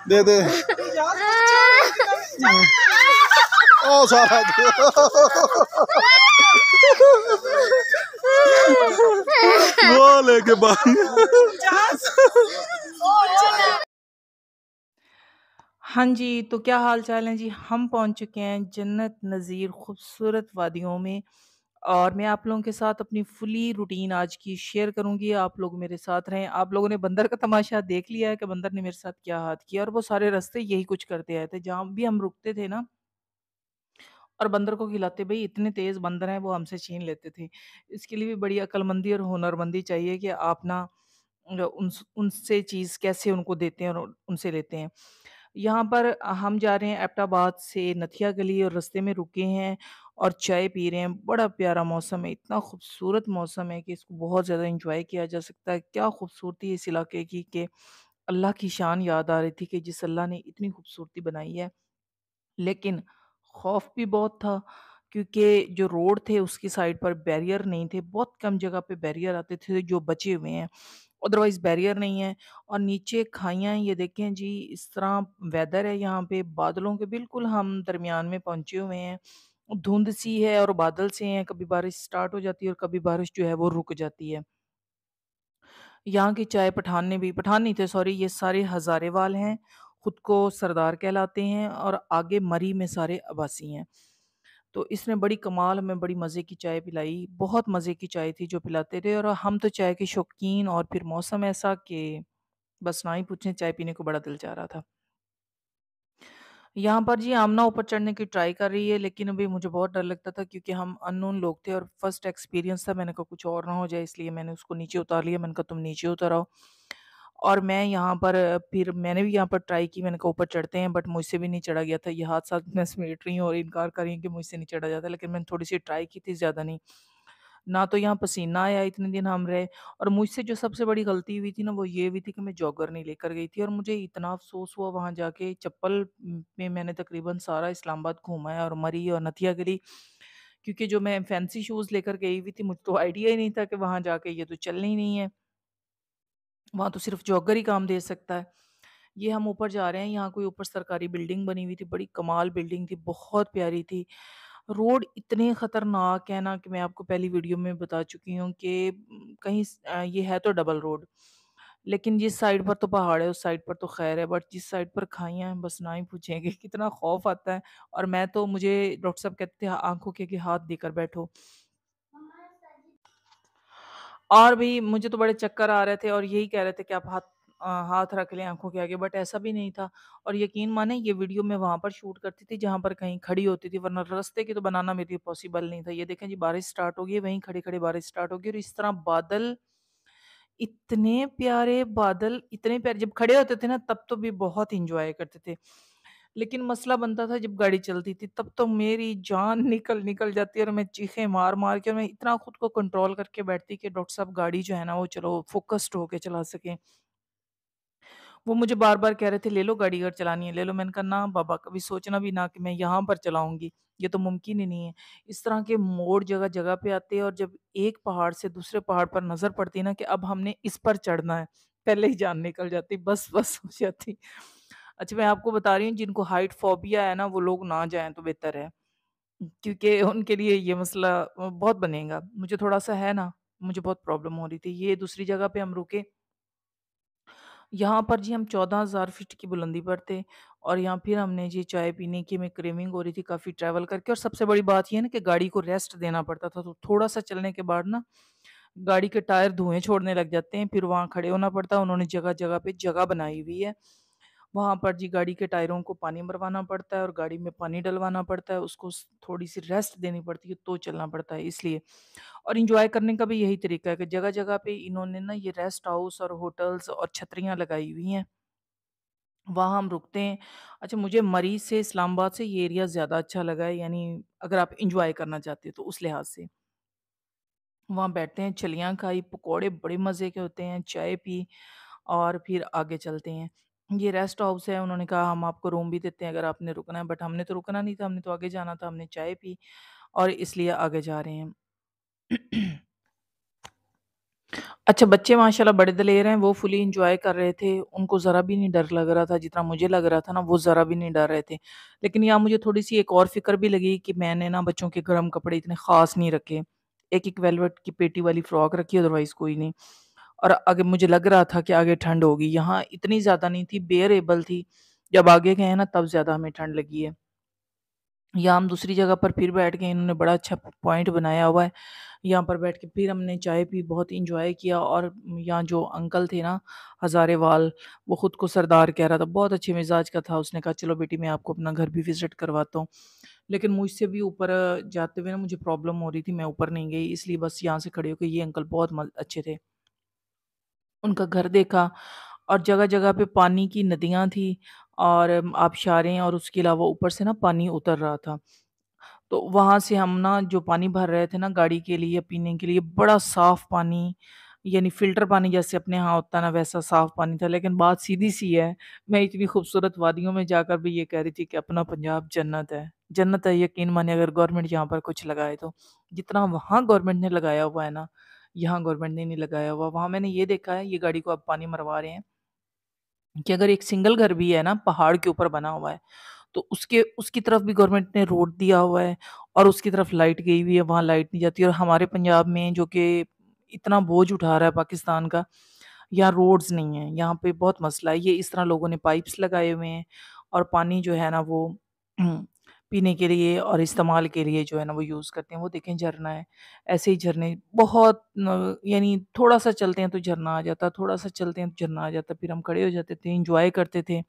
दे दे ओ सारा वो लेके भाग। हाँ जी, तो क्या हाल चाल है जी? हम पहुँच चुके हैं जन्नत नज़ीर खूबसूरत वादियों में और मैं आप लोगों के साथ अपनी फुली रूटीन आज की शेयर करूँगी। आप लोग मेरे साथ रहें। आप लोगों ने बंदर का तमाशा देख लिया है कि बंदर ने मेरे साथ क्या हाथ किया और वो सारे रास्ते यही कुछ करते आए थे। जहाँ भी हम रुकते थे ना और बंदर को खिलाते, भई इतने तेज़ बंदर हैं वो हमसे छीन लेते थे। इसके लिए भी बड़ी अक्लमंदी और हुनरमंदी चाहिए कि आप ना उनसे चीज़ कैसे उनको देते हैं और उनसे लेते हैं। यहाँ पर हम जा रहे हैं एबटाबाद से नथिया गली और रास्ते में रुके हैं और चाय पी रहे हैं। बड़ा प्यारा मौसम है, इतना खूबसूरत मौसम है कि इसको बहुत ज़्यादा एन्जॉय किया जा सकता है। क्या खूबसूरती है इस इलाके की कि अल्लाह की शान याद आ रही थी कि जिस अल्लाह ने इतनी खूबसूरती बनाई है। लेकिन खौफ भी बहुत था क्योंकि जो रोड थे उसकी साइड पर बैरियर नहीं थे। बहुत कम जगह पे बैरियर आते थे जो बचे हुए हैं। अदरवाइज़ बैरियर नहीं है और नीचे खाइयाँ हैं, ये देखें जी इस तरह वेदर है यहाँ पे बादलों के बिल्कुल हम दरमियान में पहुँचे हुए हैं। धुंध सी है और बादल से हैं, कभी बारिश स्टार्ट हो जाती है और कभी बारिश जो है वो रुक जाती है। यहाँ की चाय पठान नहीं थे सॉरी, ये सारे हज़ारेवाल हैं, खुद को सरदार कहलाते हैं और आगे मरी में सारे अब्बासी हैं। तो इसने बड़ी कमाल हमें बड़ी मज़े की चाय पिलाई, बहुत मज़े की चाय थी जो पिलाते थे और हम तो चाय के शौकीन और फिर मौसम ऐसा कि बस ना ही पूछें, चाय पीने को बड़ा दिल चाह रहा था। यहाँ पर जी आमना ऊपर चढ़ने की ट्राई कर रही है, लेकिन अभी मुझे बहुत डर लगता था क्योंकि हम अननोन लोग थे और फर्स्ट एक्सपीरियंस था। मैंने कहा कुछ और ना हो जाए, इसलिए मैंने उसको नीचे उतार लिया। मैंने कहा तुम नीचे उतर आओ और मैं यहाँ पर फिर मैंने भी यहाँ पर ट्राई की। मैंने कहा ऊपर चढ़ते हैं, बट मुझसे भी नहीं चढ़ा गया था। ये हाथ-साथ मैं समेट रही हूँ और इनकार कर रही हूँ कि मुझसे नहीं चढ़ा जाता, लेकिन मैंने थोड़ी-सी ट्राई की थी, ज़्यादा नहीं। ना तो यहाँ पसीना आया, इतने दिन हम रहे और मुझसे जो सबसे बड़ी गलती हुई थी ना, वो ये हुई थी कि मैं जॉगर नहीं लेकर गई थी और मुझे इतना अफ़सोस हुआ वहाँ जाके। चप्पल में मैंने तकरीबन सारा इस्लामाबाद घूमा है और मरी और नथिया गली, क्योंकि जो मैं फैंसी शूज़ लेकर गई हुई थी, मुझे तो आइडिया ही नहीं था कि वहाँ जाके ये तो चलने ही नहीं है। वहाँ तो सिर्फ़ जॉगर ही काम दे सकता है। ये हम ऊपर जा रहे हैं, यहाँ कोई ऊपर सरकारी बिल्डिंग बनी हुई थी, बड़ी कमाल बिल्डिंग थी, बहुत प्यारी थी। रोड इतने खतरनाक है ना कि मैं आपको पहली वीडियो में बता चुकी हूँ कि ये है तो डबल रोड, लेकिन जिस साइड पर तो पहाड़ है उस साइड पर तो खैर है, बट जिस साइड पर खाइयाँ हैं बस ना ही पूछेंगे। कितना खौफ आता है। और मैं तो मुझे डॉक्टर साहब कहते थे आंखों के आगे हाथ देकर बैठो और भी मुझे तो बड़े चक्कर आ रहे थे और यही कह रहे थे कि आप हाथ रख लें आँखों के आगे, बट ऐसा भी नहीं था। और यकीन माने ये वीडियो मैं वहाँ पर शूट करती थी जहाँ पर कहीं खड़ी होती थी, वरना रास्ते की तो बनाना मेरे लिए पॉसिबल नहीं था। ये देखें जी बारिश स्टार्ट हो गई है, वहीं खड़े-खड़े बारिश स्टार्ट हो गई और इस तरह बादल, इतने प्यारे बादल, इतने प्यारे जब खड़े होते थे ना तब तो भी बहुत एन्जॉय करते थे। लेकिन मसला बनता था जब गाड़ी चलती थी, तब तो मेरी जान निकल जाती और मैं चीखें मार-मार के और मैं इतना खुद को कंट्रोल करके बैठती कि डॉक्टर साहब गाड़ी जो है ना वो चलो फ़ोकस्ड होके चला सकें। वो मुझे बार-बार कह रहे थे ले लो गाड़ी अगर चलानी है ले लो। मैंने कहा ना बाबा कभी सोचना भी ना कि मैं यहाँ पर चलाऊँगी, ये तो मुमकिन ही नहीं है। इस तरह के मोड़ जगह-जगह पे आते हैं और जब एक पहाड़ से दूसरे पहाड़ पर नज़र पड़ती है ना कि अब हमने इस पर चढ़ना है, पहले ही जान निकल जाती, बस हो जाती। अच्छा मैं आपको बता रही हूँ जिनको हाइट फ़ोबिया है ना वो लोग ना जाएँ तो बेहतर है, क्योंकि उनके लिए ये मसला बहुत बनेगा। मुझे थोड़ा-सा है ना, मुझे बहुत प्रॉब्लम हो रही थी। ये दूसरी जगह पे हम रुके, यहाँ पर जी हम 14,000 फीट की बुलंदी पर थे और यहाँ फिर हमने जी चाय पीने की हमें क्रेविंग हो रही थी काफ़ी ट्रैवल करके और सबसे बड़ी बात ये है ना कि गाड़ी को रेस्ट देना पड़ता था, तो थोड़ा-सा चलने के बाद ना गाड़ी के टायर धुएँ छोड़ने लग जाते हैं, फिर वहाँ खड़े होना पड़ता है। उन्होंने जगह-जगह पे जगह बनाई हुई है। वहाँ पर जी गाड़ी के टायरों को पानी भरवाना पड़ता है और गाड़ी में पानी डलवाना पड़ता है, उसको थोड़ी-सी रेस्ट देनी पड़ती है तो चलना पड़ता है इसलिए। और एन्जॉय करने का भी यही तरीका है कि जगह-जगह पे इन्होंने ना ये रेस्ट हाउस और होटल्स और छतरियाँ लगाई हुई हैं, वहाँ हम रुकते हैं। अच्छा मुझे मरी से इस्लामाबाद से ये एरिया ज़्यादा अच्छा लगा है, यानी अगर आप एन्जॉय करना चाहते हो तो उस लिहाज से। वहाँ बैठते हैं, छलियाँ खाई, पकौड़े बड़े मज़े के होते हैं, चाय पी और फिर आगे चलते हैं। ये रेस्ट हाउस है, उन्होंने कहा हम आपको रूम भी देते हैं अगर आपने रुकना है, बट हमने तो रुकना नहीं था, हमने तो आगे जाना था, हमने चाय पी और इसलिए आगे जा रहे हैं। अच्छा, बच्चे माशाल्लाह बड़े दलेर हैं, वो फुली एन्जॉय कर रहे थे। उनको ज़रा भी नहीं डर लग रहा था, जितना मुझे लग रहा था ना, वो ज़रा भी नहीं डर रहे थे। लेकिन यहाँ मुझे थोड़ी-सी एक और फ़िक्र भी लगी कि मैंने ना बच्चों के गर्म कपड़े इतने ख़ास नहीं रखे। एक-एक वेलवेट की पेटी वाली फ्रॉक रखी, अदरवाइज़ कोई नहीं। और आगे मुझे लग रहा था कि आगे ठंड होगी। यहाँ इतनी ज़्यादा नहीं थी, बेअरेबल थी। जब आगे गए हैं ना, तब ज़्यादा हमें ठंड लगी है। यहाँ हम दूसरी जगह पर फिर बैठ गए, इन्होंने बड़ा अच्छा पॉइंट बनाया हुआ है। यहाँ पर बैठ के फिर हमने चाय पी, बहुत एंजॉय किया। और यहाँ जो अंकल थे ना, हज़ारे वाल, वो खुद को सरदार कह रहा था, बहुत अच्छे मिजाज का था। उसने कहा चलो बेटी, मैं आपको अपना घर भी विजिट करवाता हूँ। लेकिन मुझसे भी ऊपर जाते हुए ना मुझे प्रॉब्लम हो रही थी, मैं ऊपर नहीं गई, इसलिए बस यहाँ से खड़े होकर ये अंकल बहुत अच्छे थे। उनका घर देखा और जगह-जगह पे पानी की नदियाँ थी और आबशारें, और उसके अलावा ऊपर से ना पानी उतर रहा था। तो वहाँ से हम ना जो पानी भर रहे थे ना गाड़ी के लिए, पीने के लिए, बड़ा साफ़ पानी, यानी फ़िल्टर पानी जैसे अपने यहाँ होता है ना, वैसा साफ़ पानी था। लेकिन बात सीधी-सी है, मैं इतनी खूबसूरत वादियों में जाकर भी ये कह रही थी कि अपना पंजाब जन्नत है। जन्नत है, यकीन मानिए, अगर गवर्नमेंट यहाँ पर कुछ लगाए तो। जितना वहाँ गवर्नमेंट ने लगाया हुआ है ना, यहाँ गवर्नमेंट ने नहीं लगाया हुआ। वहाँ मैंने ये देखा है, ये गाड़ी को अब पानी मरवा रहे हैं, कि अगर एक सिंगल घर भी है ना, पहाड़ के ऊपर बना हुआ है, तो उसके उसकी तरफ भी गवर्नमेंट ने रोड दिया हुआ है और उसकी तरफ लाइट गई हुई है, वहाँ लाइट नहीं जाती। और हमारे पंजाब में जो कि इतना बोझ उठा रहा है पाकिस्तान का, यहाँ रोड्स नहीं है, यहाँ पे बहुत मसला है। ये इस तरह लोगों ने पाइप्स लगाए हुए हैं और पानी जो है ना वो पीने के लिए और इस्तेमाल के लिए जो है ना वो यूज़ करते हैं। वो देखें झरना है, ऐसे ही झरने बहुत यानी थोड़ा-सा चलते हैं तो झरना आ जाता, थोड़ा-सा चलते हैं तो झरना आ जाता, फिर हम खड़े हो जाते थे, एन्जॉय करते थे।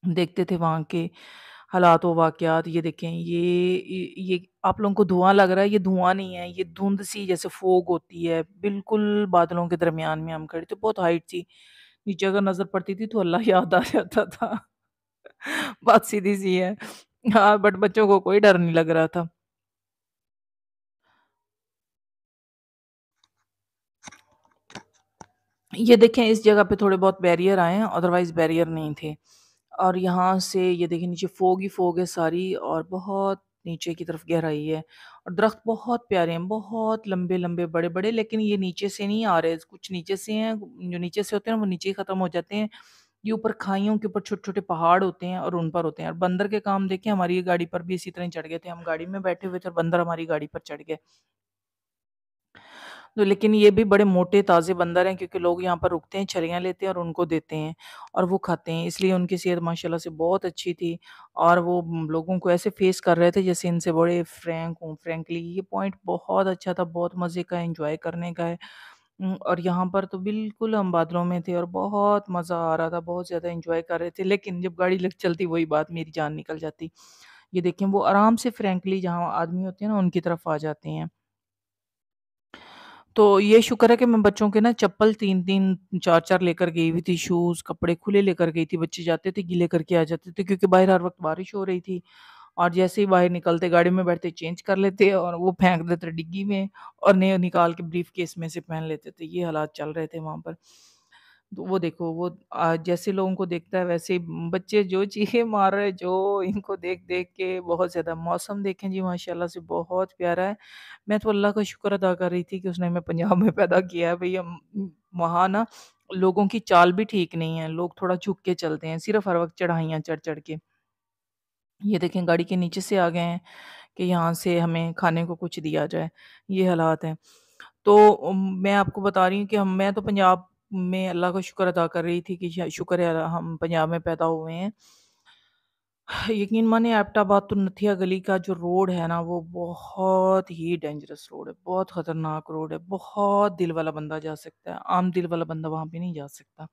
देखते थे वहाँ के हालात व वाक़यात। ये देखें, ये आप लोगों को धुआँ लग रहा है, ये धुआँ नहीं है, ये धुंध सी जैसे फ़ॉग होती है, बिल्कुल बादलों के दरमियान में हम खड़े थे, बहुत हाइट थी। नीचे अगर नज़र पड़ती थी तो अल्लाह याद आ जाता था। बात सीधी-सी है। हाँ, बट बच्चों को कोई डर नहीं लग रहा था। ये देखें, इस जगह पे थोड़े बहुत बैरियर आए हैं, अदरवाइज़ बैरियर नहीं थे। और यहाँ से ये देखिए, नीचे फ़ॉग ही फ़ॉग है सारी, और बहुत नीचे की तरफ गहराई है। और दरख्त बहुत प्यारे हैं, बहुत लंबे-लंबे, बड़े-बड़े, लेकिन ये नीचे से नहीं आ रहे, कुछ नीचे से हैं, जो नीचे से होते हैं ना वो नीचे ही ख़त्म हो जाते हैं। ये ऊपर खाइयों के ऊपर छोटे-छोटे पहाड़ होते हैं और उन पर होते हैं। और बंदर के काम देखें, हमारी ये गाड़ी पर भी इसी तरह ही चढ़ गए थे। हम गाड़ी में बैठे हुए थे और बंदर हमारी गाड़ी पर चढ़ गए। तो लेकिन ये भी बड़े मोटे ताज़े बंदर हैं, क्योंकि लोग यहाँ पर रुकते हैं, छलियाँ लेते हैं और उनको देते हैं और वो खाते हैं, इसलिए उनकी सेहत माशाल्लाह से बहुत अच्छी थी। और वो लोगों को ऐसे फेस कर रहे थे जैसे इनसे बड़े फ्रैंक हों। फ्रैंकली ये पॉइंट बहुत अच्छा था, बहुत मज़े का, एन्जॉय करने का है। और यहाँ पर तो बिल्कुल हम बादलों में थे और बहुत मज़ा आ रहा था, बहुत ज़्यादा एन्जॉय कर रहे थे। लेकिन जब गाड़ी लग चलती, वही बात, मेरी जान निकल जाती। ये देखें, वो आराम से फ्रैंकली जहाँ आदमी होते हैं ना उनकी तरफ आ जाते हैं। तो ये शुक्र है कि मैं बच्चों के ना चप्पल 3-3, 4-4 लेकर गई हुई थी, शूज़, कपड़े खुले लेकर गई थी। बच्चे जाते थे, गीले करके आ जाते थे, क्योंकि बाहर हर वक़्त बारिश हो रही थी। और जैसे ही बाहर निकलते, गाड़ी में बैठते, चेंज कर लेते और वो फेंक देते डिग्गी में, और नए निकाल के ब्रीफ़केस में से पहन लेते थे। ये हालात चल रहे थे वहाँ पर। तो वो देखो, वो जैसे लोगों को देखता है वैसे ही बच्चे जो चीखें मार रहे हैं, जो इनको देख-देख के, बहुत ज़्यादा। मौसम देखें जी, माशाल्लाह से बहुत प्यारा है। मैं तो अल्लाह का शुक्र अदा कर रही थी कि उसने हमें पंजाब में पैदा किया है। भई हम वहाँ ना लोगों की चाल भी ठीक नहीं है, लोग थोड़ा झुक के चलते हैं, सिर्फ़ हर वक़्त चढ़ाइयाँ चढ़-चढ़ के। ये देखें, गाड़ी के नीचे से आ गए हैं कि यहाँ से हमें खाने को कुछ दिया जाए, ये हालात हैं। तो मैं आपको बता रही हूँ कि मैं तो पंजाब में अल्लाह का शुक्र अदा कर रही थी कि शुक्र है हम पंजाब में पैदा हुए हैं। यकीन मानिए, एबटाबाद तो नथिया गली का जो रोड है ना, वो बहुत ही डेंजरस रोड है, बहुत खतरनाक रोड है, बहुत दिल वाला बंदा जा सकता है, आम दिल वाला बंदा वहाँ पे नहीं जा सकता।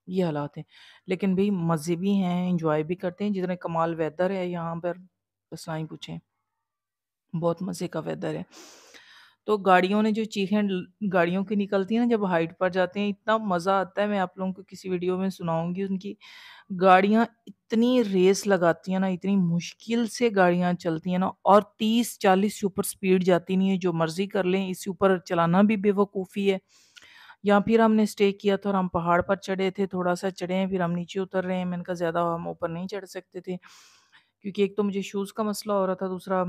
ये हालात हैं। लेकिन भई मज़े भी हैं, एन्जॉय भी करते हैं, जितने कमाल वेदर है यहाँ पर, बस ना ही पूछें। बहुत मज़े का वेदर है। तो गाड़ियों ने जो चीखें गाड़ियों की निकलती हैं ना जब हाइट पर जाते हैं, इतना मज़ा आता है। मैं आप लोगों को किसी वीडियो में सुनाऊँगी उनकी। गाड़ियाँ इतनी रेस लगाती हैं ना, इतनी मुश्किल से गाड़ियाँ चलती हैं ना, और 30-40 से ऊपर स्पीड जाती नहीं है, जो मर्ज़ी कर लें, इससे ऊपर चलाना भी बेवकूफ़ी है। या फिर हमने स्टे किया था और हम पहाड़ पर चढ़े थे, थोड़ा-सा चढ़े हैं, फिर हम नीचे उतर रहे हैं। मैंने कहा ज़्यादा हम ऊपर नहीं चढ़ सकते थे, क्योंकि एक तो मुझे शूज़ का मसला हो रहा था, दूसरा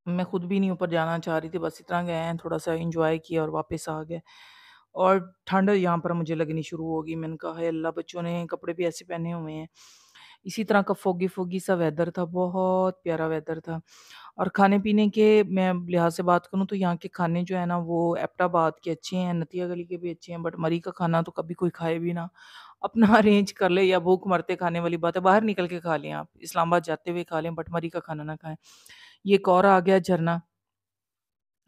मैं खुद भी नहीं ऊपर जाना चाह रही थी, बस इतना गए हैं, थोड़ा-सा एन्जॉय किया और वापस आ गए। और ठंड यहाँ पर मुझे लगनी शुरू हो गई, मैंने कहा हाय अल्लाह बच्चों ने कपड़े भी ऐसे पहने हुए हैं। इसी तरह का फ़ोगी-फ़ोगी सा वेदर था, बहुत प्यारा वेदर था। और खाने-पीने के मैं लिहाज़ से बात करूँ तो यहाँ के खाने जो है ना वो एबटाबाद के अच्छे हैं, नतिया गली के भी अच्छे हैं, बट मरी का खाना तो कभी कोई खाए भी ना। अपना अरेंज कर ले या भूख मरते खाने वाली बात है, बाहर निकल के खा लें आप, इस्लामाबाद जाते हुए खा लें बट मरी का खाना ना खाएँ। ये एक और आ गया झरना,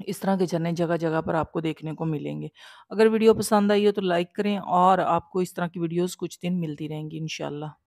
इस तरह के झरने जगह-जगह पर आपको देखने को मिलेंगे। अगर वीडियो पसंद आई हो तो लाइक करें और आपको इस तरह की वीडियोज़ कुछ दिन मिलती रहेंगी इंशाल्लाह।